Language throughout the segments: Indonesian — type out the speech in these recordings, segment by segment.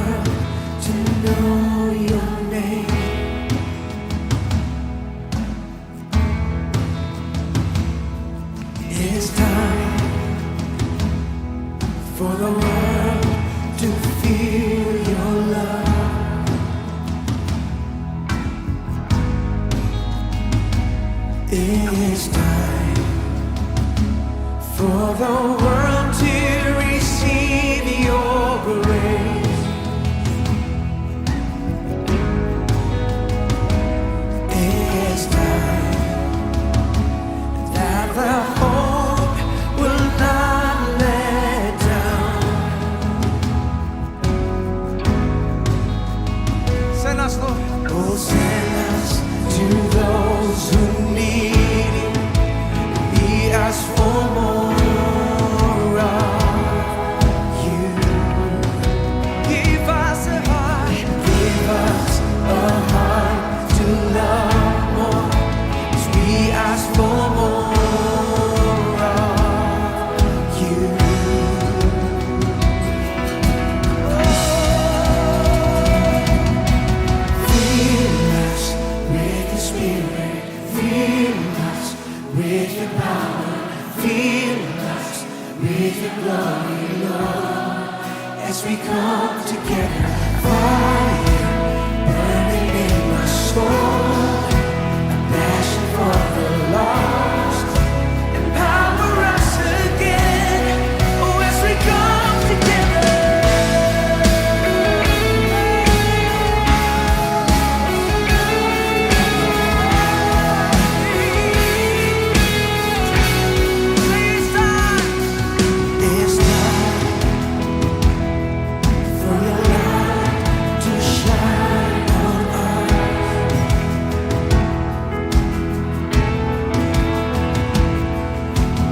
world to know your name. It's time for the world to feel your love. It's time for the world to receive your grace. It's time that the hope will not let down. Send us, Lord. Oh, send us to those who need it. Lead us for more of you. Give us a heart. Give us a heart to love more. As we ask for more of you. Fill us with your spirit. Fill us with your power. Fill us with your glory, Lord. As we come together, fire burning in my soul, a passion for the lost. Empower us again, oh, as we come together. It's time for your light to shine on us.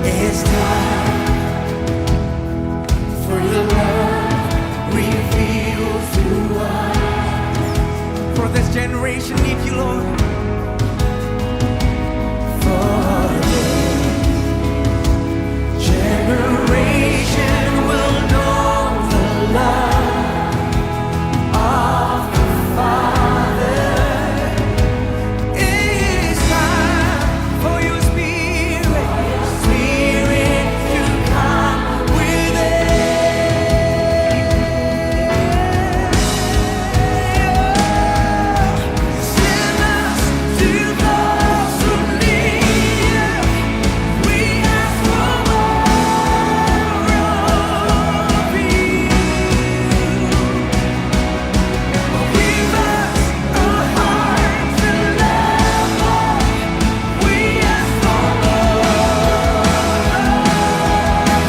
It's time for your love revealed through us. For this generation need you, Lord. For this generation will know the love of the Father. It's time for your spirit to come within. Send us to those who need you. We ask for more of you. Give us a heart to love more. We ask for more of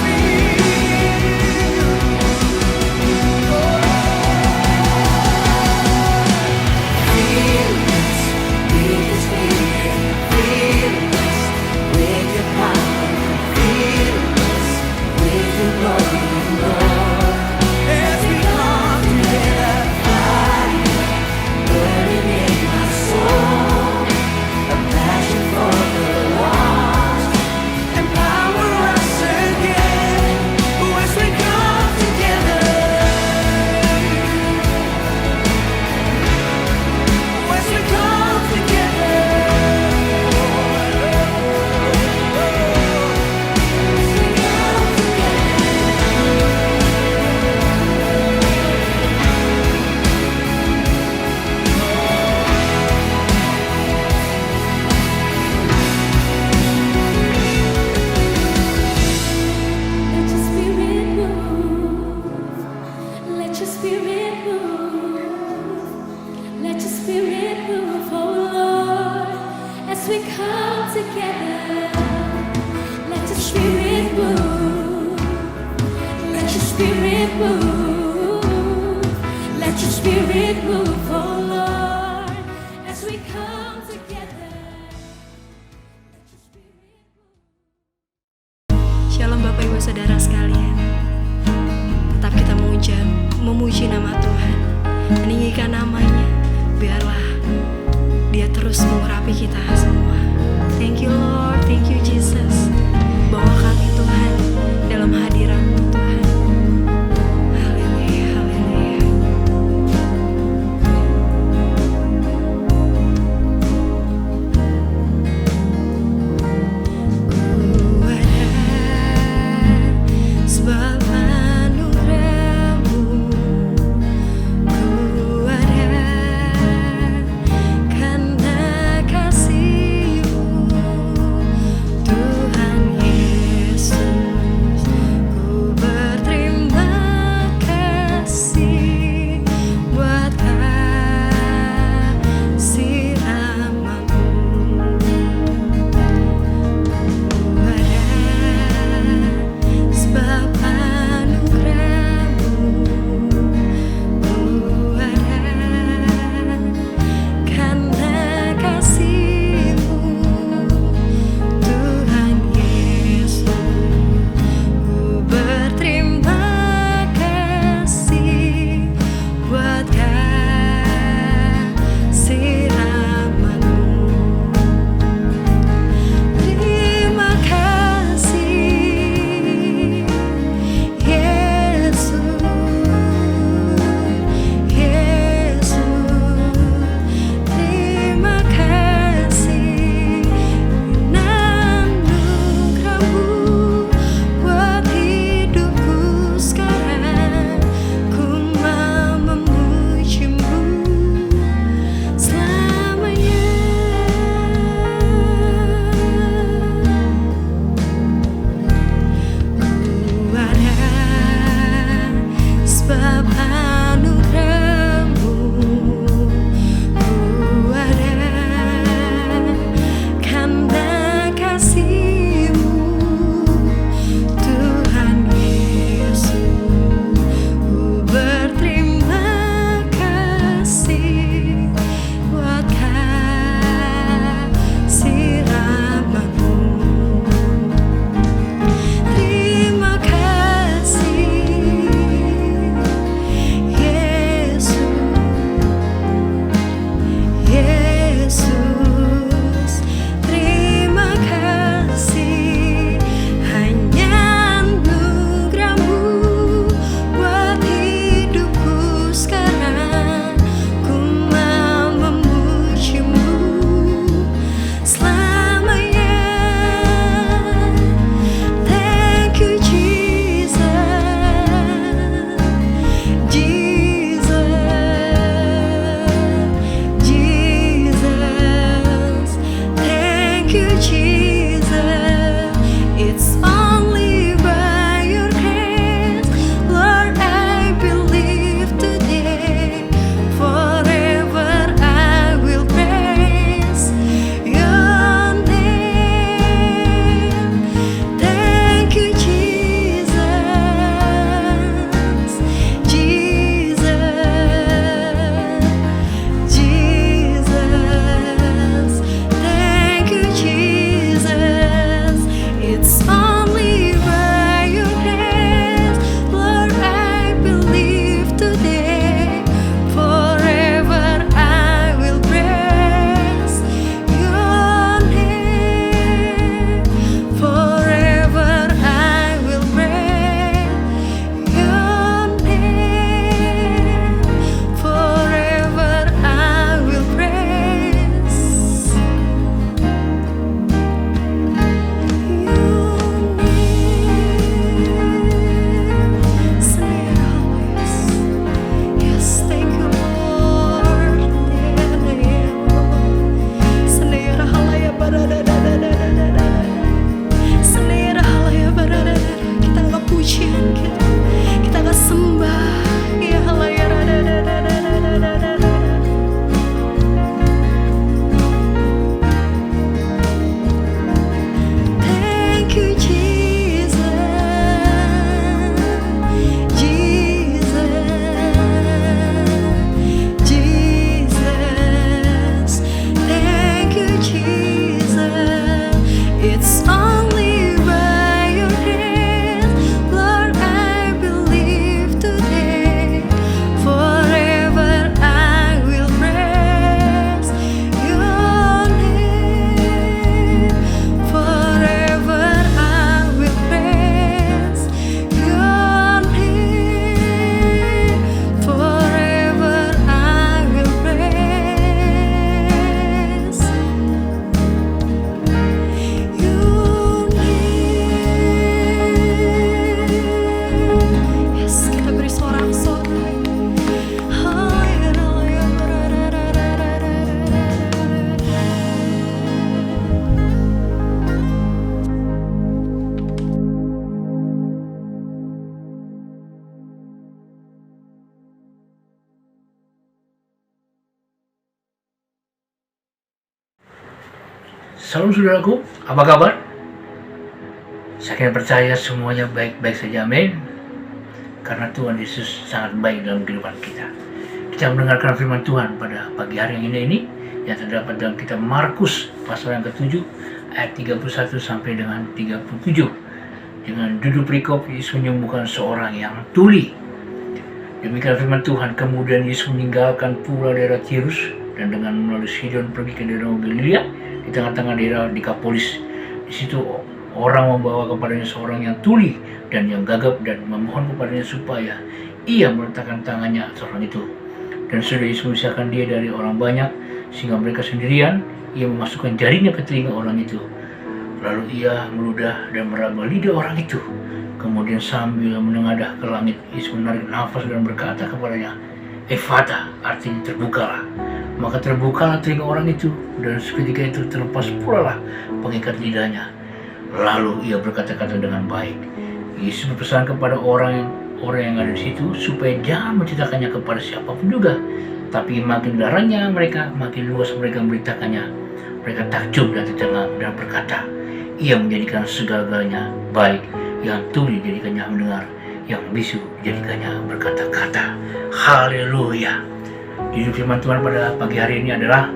Let your spirit move, oh Lord, as we come together. Let your spirit move. Let your spirit move. Let your spirit move, oh Lord, as we come together. Let your spirit move. Shalom Bapak Ibu Saudara sekalian. Tetap kita memuji nama Tuhan, meninggikan namanya. Biarlah Dia terus mengurapi kita semua. Thank you Lord, thank you Jesus. Bawa kami Tuhan dalam hadirat-Mu Tuhan. Haleluya, haleluya. Salam saudaraku, apa kabar? Saya percaya semuanya baik-baik saja, amin. Karena Tuhan Yesus sangat baik dalam kehidupan kita. Kita mendengarkan firman Tuhan pada pagi hari yang indah ini yang terdapat dalam kitab Markus pasal yang ke-7 ayat 31 sampai dengan 37 dengan judul perikop Yesus menyembuhkan seorang yang tuli. Demikian firman Tuhan. Kemudian Yesus meninggalkan pula daerah Tirus dan dengan melalui Sidon pergi ke daerah Galilea di tengah-tengah daerah Dekapolis. Di situ orang membawa kepadanya seorang yang tuli dan yang gagap dan memohon kepadanya supaya ia meletakkan tangannya atas orang itu. Dan sudah Yesus memisahkan dia dari orang banyak sehingga mereka sendirian. Ia memasukkan jarinya ke telinga orang itu. Lalu ia meludah dan meraba lidah orang itu. Kemudian sambil menengadah ke langit, Yesus menarik nafas dan berkata kepadanya, Ephata, artinya terbukalah. Maka terbukalah telinga orang itu, dan seketika itu terlepas pula lah pengikat lidahnya. Lalu ia berkata-kata dengan baik. Yesus berpesan kepada orang yang ada di situ supaya jangan menceritakannya kepada siapapun juga. Tapi makin larangnya mereka, makin luas mereka memberitakannya. Mereka takjub dan tercengang dan berkata, ia menjadikan segala-galanya baik. Yang tuli jadikannya mendengar, yang bisu jadikannya berkata-kata. Haleluya. Di firman Tuhan pada pagi hari ini adalah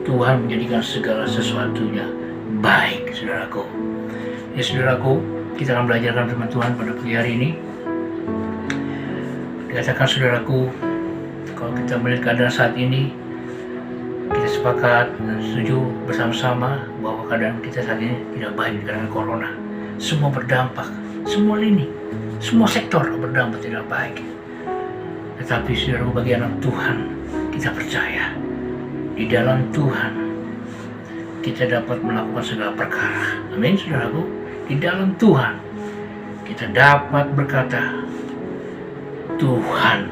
Tuhan menjadikan segala sesuatunya baik, saudaraku. Ya saudaraku, kita akan belajarkan firman Tuhan pada pagi hari ini. Dikatakan saudaraku, kalau kita melihat keadaan saat ini, kita sepakat dan setuju bersama-sama bahwa keadaan kita saat ini tidak baik karena corona. Semua berdampak, semua lini, semua sektor berdampak tidak baik. Tetapi saudaraku, bagi anak Tuhan, kita percaya di dalam Tuhan kita dapat melakukan segala perkara. Amin saudaraku. Di dalam Tuhan kita dapat berkata, Tuhan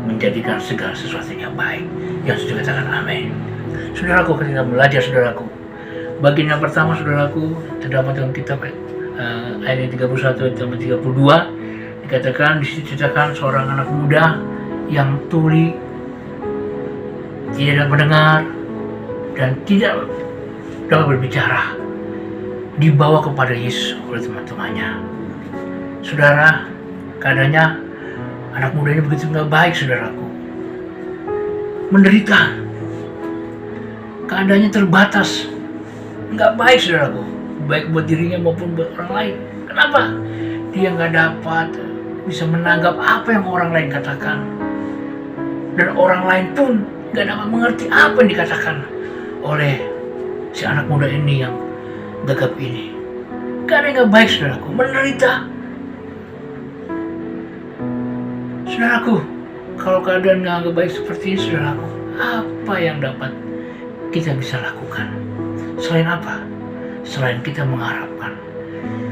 menjadikan segala sesuatunya baik. Yang sudah katakan amin. Saudaraku, ketika belajar saudaraku, bagian yang pertama saudaraku terdapat dalam kitab ayat 31 sampai 32, dikatakan di situ diceritakan seorang anak muda yang tuli, tidak dapat mendengar dan tidak dapat berbicara, dibawa kepada Yesus oleh teman-temannya. Saudara, keadaannya anak muda ini begitu nggak baik saudaraku, menderita, keadaannya terbatas, nggak baik saudaraku, baik buat dirinya maupun buat orang lain. Kenapa? Dia nggak dapat bisa menanggap apa yang orang lain katakan, dan orang lain pun nggak dapat mengerti apa yang dikatakan oleh si anak muda ini yang gagap ini. Keadaan nggak baik saudaraku, menderita. Saudaraku, kalau keadaan nggak baik seperti ini saudaraku, apa yang dapat kita bisa lakukan? Selain apa? Selain kita mengharapkan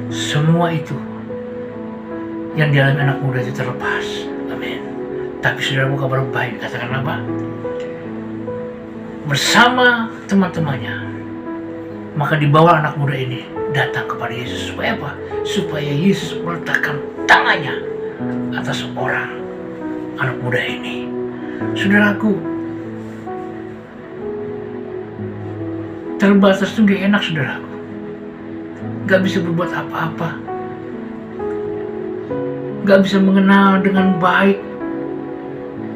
semua itu yang dialami anak muda itu terlepas. Amin. Tapi saudaraku, kabar baik katakan apa? Bersama teman-temannya, maka dibawa anak muda ini datang kepada Yesus. Supaya apa? Supaya Yesus meletakkan tangannya atas orang anak muda ini. Saudaraku, terbatas itu gak enak saudaraku, gak bisa berbuat apa-apa, gak bisa mengenal dengan baik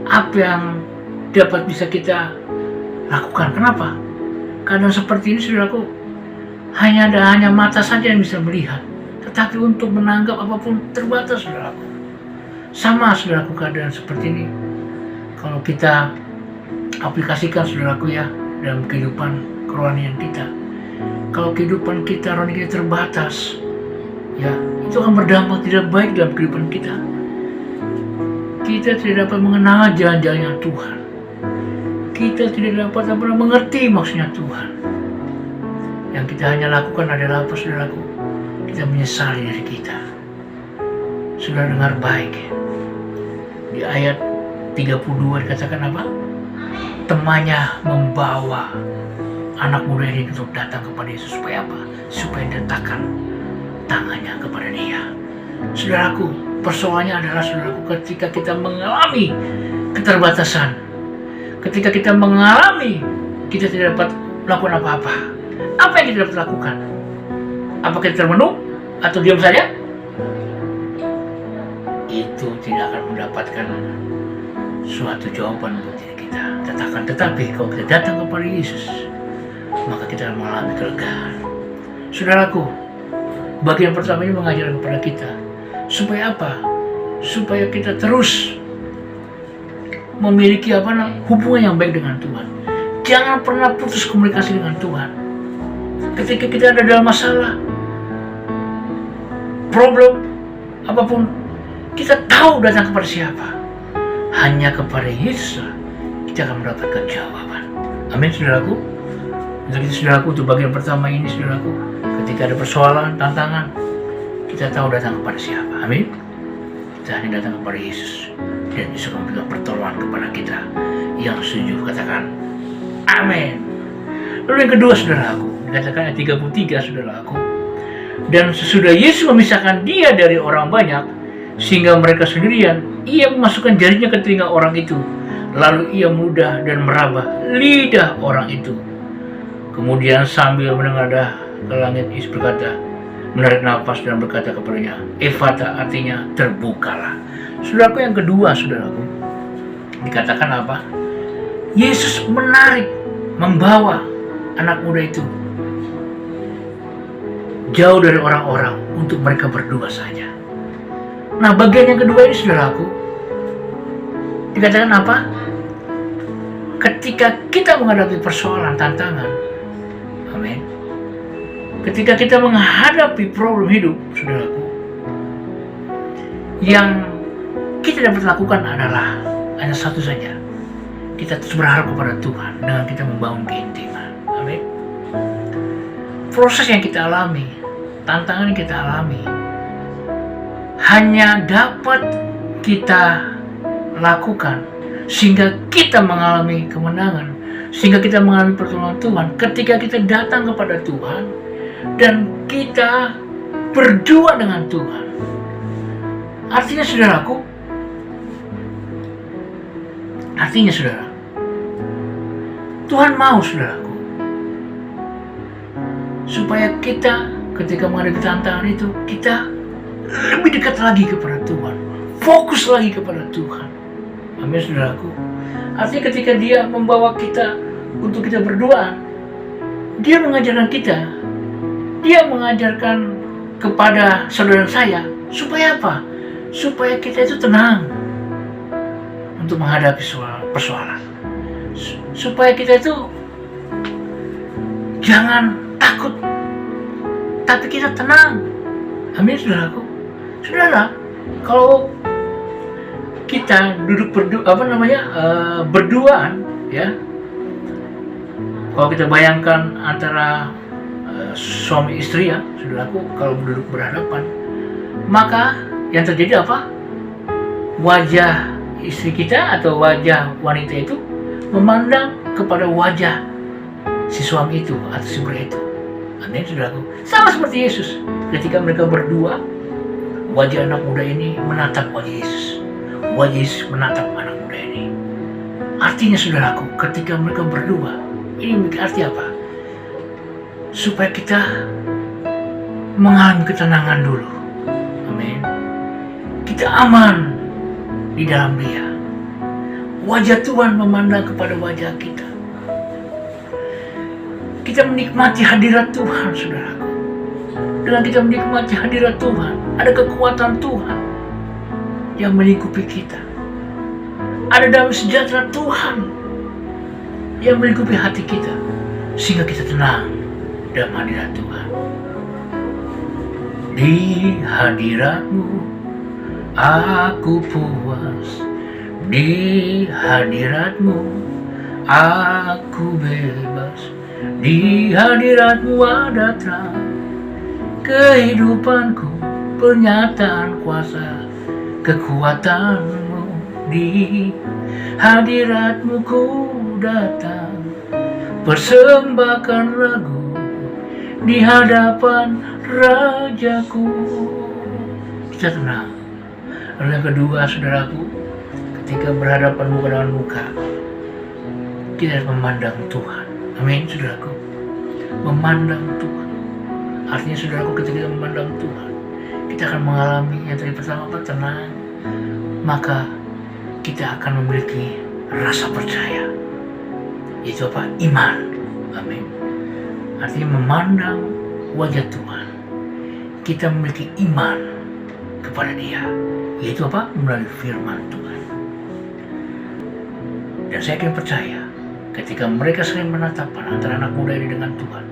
apa yang dapat bisa kita lakukan. Kenapa? Kadang seperti ini saudaraku, hanya mata saja yang bisa melihat, tetapi untuk menanggap apapun terbatas saudaraku. Sama saudaraku, keadaan seperti ini kalau kita aplikasikan saudaraku ya dalam kehidupan kerohanian kita. Kalau kehidupan kita rohani kita terbatas, ya itu akan berdampak tidak baik dalam kehidupan kita. Kita tidak dapat mengenal jalan-jalannya Tuhan. Kita tidak dapat mengerti maksudnya Tuhan. Yang kita hanya lakukan adalah apa saudaraku? Kita menyesali diri kita. Sudah dengar baik ya? Di ayat 32 dikatakan apa? Temannya membawa anak muda ini untuk datang kepada Yesus. Supaya apa? Supaya diletakkan tangannya kepada dia. Saudaraku, persoalannya adalah saudaraku, ketika kita mengalami keterbatasan, ketika kita mengalami kita tidak dapat melakukan apa-apa, Apa yang kita dapat lakukan? Apakah kita termenung atau diam saja? Itu tidak akan mendapatkan suatu jawaban buat diri kita. Tetapi kalau kita datang kepada Yesus, maka kita akan mengalami kelegaan. Saudaraku, bagian pertama ini mengajar kepada kita supaya apa? Supaya kita terus memiliki hubungan yang baik dengan Tuhan. Jangan pernah putus komunikasi dengan Tuhan. Ketika kita ada dalam masalah, problem, apapun, kita tahu datang kepada siapa. Hanya kepada Yesus kita akan mendapatkan jawaban. Amin, saudaraku. Untuk itu, saudaraku, untuk bagian pertama ini, saudaraku, ketika ada persoalan, tantangan, kita tahu datang kepada siapa. Amin. Kita hanya datang kepada Yesus, dan Yesus akan memberikan pertolongan kepada kita. Yang setuju katakan amin. Lalu yang kedua, saudaraku, dikatakan ayat 33, saudaraku, dan sesudah Yesus memisahkan dia dari orang banyak sehingga mereka sendirian, ia memasukkan jarinya ke telinga orang itu, lalu ia meludah dan meraba lidah orang itu. Kemudian sambil menengadah ke langit, Yesus berkata, menarik nafas dan berkata kepadanya, Ephata, artinya terbukalah. Saudaraku, yang kedua, saudaraku, dikatakan apa? Yesus menarik, membawa anak muda itu jauh dari orang-orang untuk mereka berdua saja. Nah, bagian yang kedua ini, saudaraku, dikatakan apa? Ketika kita menghadapi persoalan, tantangan, amin. Ketika kita menghadapi problem hidup, saudaraku, yang kita dapat lakukan adalah hanya satu saja. Kita terus berharap kepada Tuhan dengan kita membangun keintiman. Amin. Proses yang kita alami, tantangan yang kita alami, hanya dapat kita lakukan sehingga kita mengalami kemenangan, sehingga kita mengalami pertolongan Tuhan ketika kita datang kepada Tuhan dan kita berdua dengan Tuhan. Artinya, saudaraku, saudara, Tuhan mau, saudaraku, supaya kita ketika menghadapi tantangan itu, kita lebih dekat lagi kepada Tuhan, fokus lagi kepada Tuhan. Amin, saudaraku. Artinya ketika dia membawa kita untuk kita berdoa, dia mengajarkan kita, dia mengajarkan kepada saudara saya, supaya apa? Supaya kita itu tenang untuk menghadapi persoalan. Supaya kita itu jangan takut, tapi kita tenang. Amin, saudaraku. Saudara, kalau kita duduk berduaan, ya, kalau kita bayangkan antara suami istri, ya, saudaraku, kalau duduk berhadapan, maka yang terjadi apa? Wajah istri kita atau wajah wanita itu memandang kepada wajah si suami itu atau si pria itu. Amin, saudaraku. Sama seperti Yesus, ketika mereka berdua, wajah anak muda ini menatap wajah Yesus, wajah Yesus menatap anak muda ini. Artinya, saudaraku, ketika mereka berdua, ini memiliki arti apa? Supaya kita mengalami ketenangan dulu. Amin. Kita aman di dalam Dia. Wajah Tuhan memandang kepada wajah kita. Kita menikmati hadirat Tuhan, saudaraku. Dengan kita menikmati hadirat Tuhan, ada kekuatan Tuhan yang melingkupi kita. Ada damai sejahtera Tuhan yang melingkupi hati kita, sehingga kita tenang dalam hadirat Tuhan. Di hadirat-Mu aku puas, di hadirat-Mu aku bebas, di hadirat-Mu ada terang kehidupanku, pernyataan kuasa kekuatan-Mu. Di hadirat-Mu ku datang, persembahkan lagu di hadapan Rajaku. Kita tenang. Lalu yang kedua, saudaraku, ketika berhadapan muka dengan muka, kita harus memandang Tuhan. Amin, saudaraku. memandang Tuhan. Artinya saudaraku, ketika kita memandang Tuhan, kita akan mengalami yang tadi pertama apa? Tenang. Maka kita akan memiliki rasa percaya, yaitu apa? Iman. Amin. Artinya memandang wajah Tuhan, kita memiliki iman kepada Dia, yaitu apa? Melalui firman Tuhan. Dan saya akan percaya ketika mereka sering menatapkan antara anak muda ini dengan Tuhan,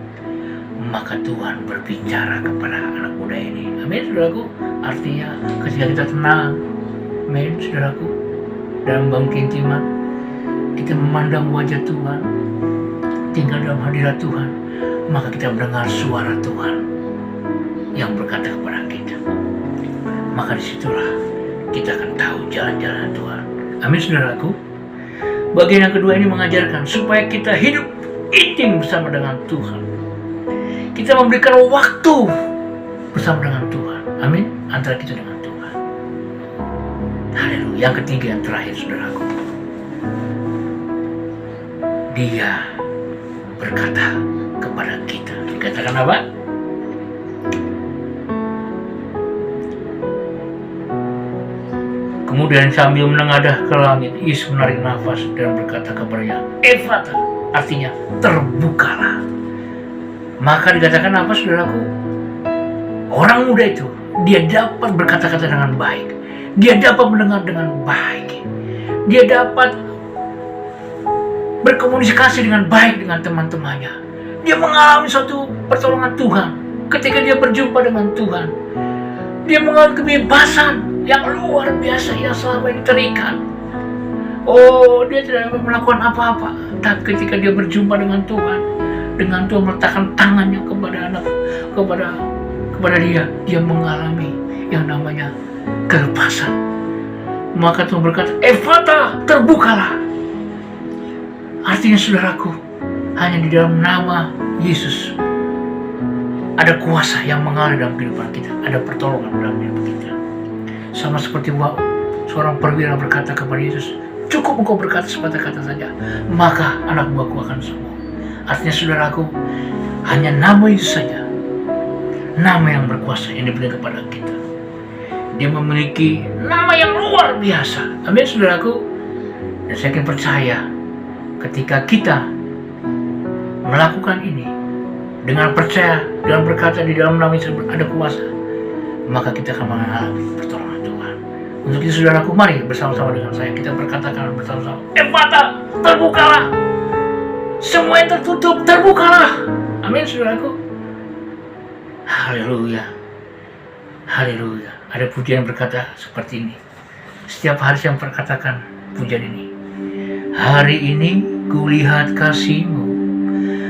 maka Tuhan berbicara kepada anak muda ini. Amin, saudaraku. Artinya ketika kita tenang, amin, saudaraku, dalam bangun keintiman, kita memandang wajah Tuhan, tinggal dalam hadirat Tuhan, maka kita mendengar suara Tuhan yang berkata kepada kita. Maka disitulah kita akan tahu jalan-jalan Tuhan. Amin, saudaraku. Bagian yang kedua ini mengajarkan supaya kita hidup intim bersama dengan Tuhan. Kita memberikan waktu bersama dengan Tuhan. Amin. Antara kita dengan Tuhan. Haleluya. Yang ketiga, yang terakhir, saudaraku, Dia berkata kepada kita. Dikatakan apa? Kemudian sambil menengadah ke langit, Yesus menarik nafas dan berkata kepadanya, Efata, artinya terbukalah. Maka dikatakan apa, saudaraku? Orang muda itu, dia dapat berkata-kata dengan baik. Dia dapat mendengar dengan baik. Dia dapat berkomunikasi dengan baik dengan teman-temannya. Dia mengalami suatu pertolongan Tuhan ketika dia berjumpa dengan Tuhan. Dia mengalami kebebasan yang luar biasa yang selama ini terikat. Oh, dia tidak melakukan apa-apa, tapi ketika dia berjumpa dengan Tuhan meletakkan tangannya kepada dia mengalami yang namanya kelepasan. Maka Tuhan berkata, Efata, terbukalah. Artinya, saudaraku, hanya di dalam nama Yesus ada kuasa yang mengalir dalam kehidupan kita, ada pertolongan dalam kehidupan kita. Sama seperti seorang perwira berkata kepada Yesus, cukup engkau berkata sepatah kata saja, maka anak buahku akan sembuh. Artinya, saudaraku, hanya nama Yesus saja, nama yang berkuasa yang diberikan kepada kita. Dia memiliki nama yang luar biasa. Amin, saudaraku. Dan saya akan percaya ketika kita melakukan ini dengan percaya dan berkata di dalam nama Yesus ada kuasa, maka kita akan mengalami pertolongan Tuhan. Untuk itu, saudaraku, mari bersama-sama dengan saya kita berkatakan bersama-sama, Efata, terbukalah. Semua yang tertutup, terbukalah. Amin, saudaraku. Haleluya. Haleluya. Ada pujian berkata seperti ini. Setiap hari saya memperkatakan pujian ini. Hari ini kulihat kasih-Mu.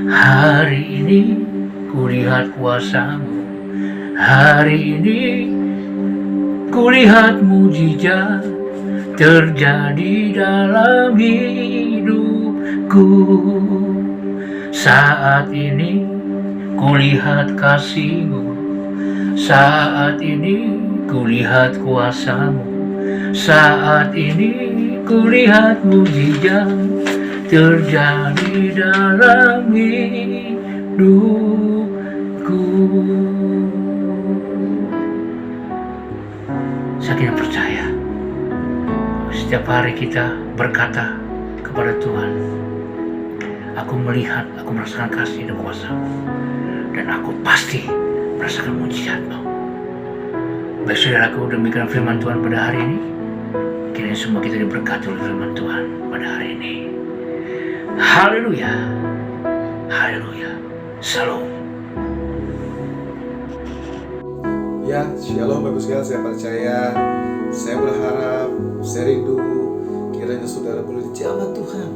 Hari ini kulihat kuasa-Mu. Hari ini kulihat mujizat terjadi dalam hidupku. Saat ini kulihat kasih-Mu. Saat ini kulihat kuasa-Mu. Saat ini kulihat mujizat terjadi dalam hidupku. Saya tidak percaya setiap hari kita berkata kepada Tuhan, aku melihat, aku merasakan kasih dan kuasa-Mu, dan aku pasti merasakan mujizat-Mu. Baik, saudaraku, demikian firman Tuhan pada hari ini. Kiranya semua kita diberkati oleh firman Tuhan pada hari ini. Haleluya. Haleluya. Shalom. Ya, shalom Bapak sekalian, saya percaya, saya berharap, saya rindu kiranya saudara boleh dijamah Tuhan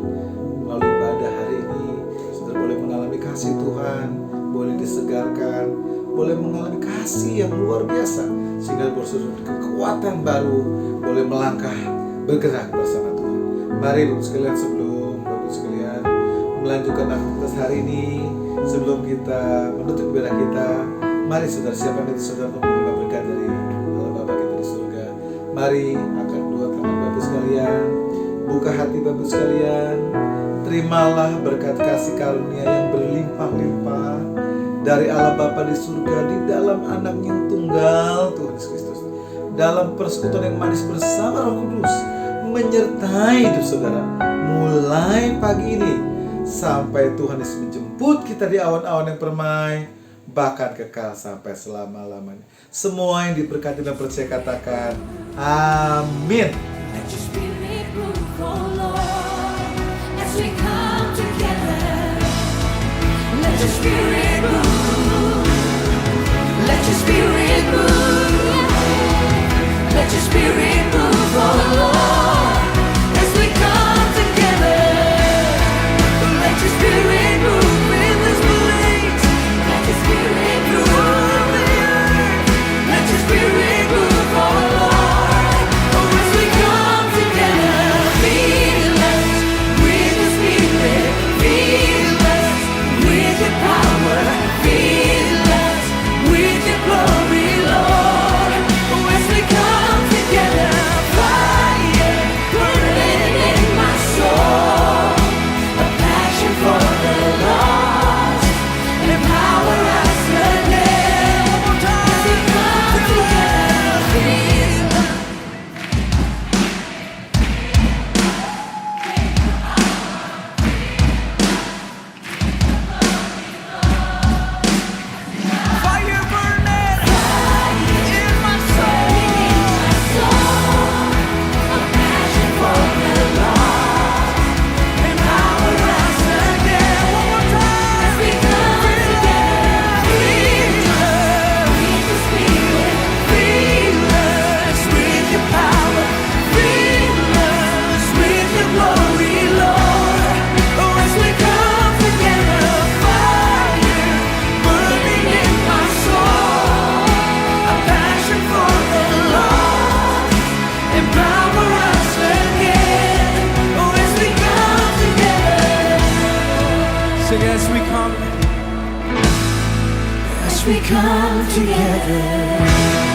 melalui ibadah hari ini. Saudara boleh mengalami kasih Tuhan, boleh disegarkan, boleh mengalami kasih yang luar biasa, sehingga bersusun kekuatan baru, boleh melangkah, bergerak bersama Tuhan. Mari Bapak sekalian, sebelum Bapak sekalian melanjutkan aktivitas hari ini, sebelum kita menutup ibadah kita, mari saudara siapkan hati saudara untuk menerima berkat dari Allah Bapa kita di surga. Mari angkat dua tangan Bapak sekalian, buka hati Bapak sekalian, terima terimalah berkat kasih karunia yang berlimpah-limpah dari Allah Bapa di surga di dalam anak yang tunggal Tuhan Yesus Kristus, dalam persekutuan yang manis bersama Roh Kudus menyertai hidup saudara mulai pagi ini sampai Tuhan Yesus menjemput kita di awan-awan yang permai, bahkan kekal sampai selama-lamanya. Semua yang diberkati dan percaya katakan amin. Let your spirit move, oh Lord, as we come together. Let your spirit move. Let your spirit move. Let your spirit move, oh Lord, as we come together. Let your spirit move in this place. Let your spirit move the earth. Let your spirit move, oh Lord, as we come together. Fill us with your spirit. Fill us with your power. Fill us with your glory, Lord, as we come together. Fire burning in my soul, a passion for the lost. Empower us again as we come together. Fill us. Fire burning in my soul. A passion for the lost. Empower us again. One more time. As we come together. Fill us with your spirit. Fill us with your power. Fill us with your glory, Lord. As we come together. Fire burning in my soul. A passion for the lost. Empower us again, as we come together. Sing as we come. As we come together.